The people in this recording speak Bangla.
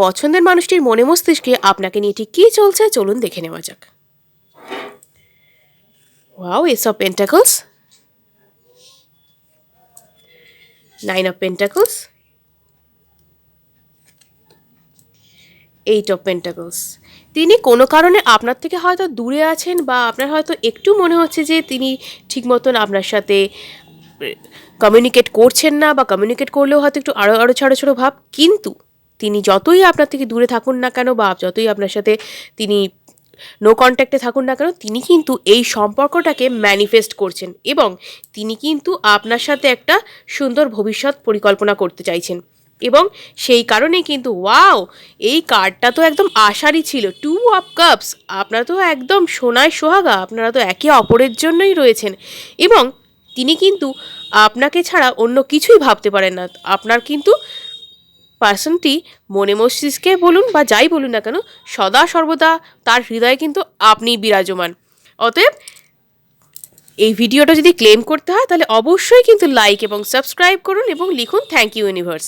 পছন্দের মানুষটির মনে মস্তিষ্কে আপনাকে নিয়ে ঠিক কী চলছে চলুন দেখে নেওয়া যাক। Wow, S of pentacles, 9 of pentacles, 8 of pentacles. তিনি কোনো কারণে আপনার থেকে হয়তো দূরে আছেন, বা আপনার হয়তো একটু মনে হচ্ছে যে তিনি ঠিক মতন আপনার সাথে কমিউনিকেট করছেন না, বা কমিউনিকেট করলেও হয়তো একটু আরও ছাড়ো ভাব। কিন্তু তিনি যতই আপনার থেকে দূরে থাকুন না কেন, বা যতই আপনার সাথে তিনি নো কন্ট্যাক্টে থাকুন না কেন, তিনি কিন্তু এই সম্পর্কটাকে ম্যানিফেস্ট করছেন, এবং তিনি কিন্তু আপনার সাথে একটা সুন্দর ভবিষ্যৎ পরিকল্পনা করতে চাইছেন। এবং সেই কারণেই কিন্তু ওয়াও, এই কার্ডটা তো একদম আশারই ছিল, 2 অফ কাপস। আপনারা তো একদম সোনায় সোহাগা, আপনারা তো একে অপরের জন্যই রয়েছেন, এবং তিনি কিন্তু আপনাকে ছাড়া অন্য কিছুই ভাবতে পারেন না। আপনার কিন্তু পার্সনটি মনে মস্তিষ্কে বলুন বা যাই বলুন না কেন, সদা সর্বদা তার হৃদয়ে কিন্তু আপনিই বিরাজমান। অতএব এই ভিডিওটা যদি ক্লেম করতে হয় তাহলে অবশ্যই কিন্তু লাইক এবং সাবস্ক্রাইব করুন এবং লিখুন থ্যাংক ইউ ইউনিভার্স।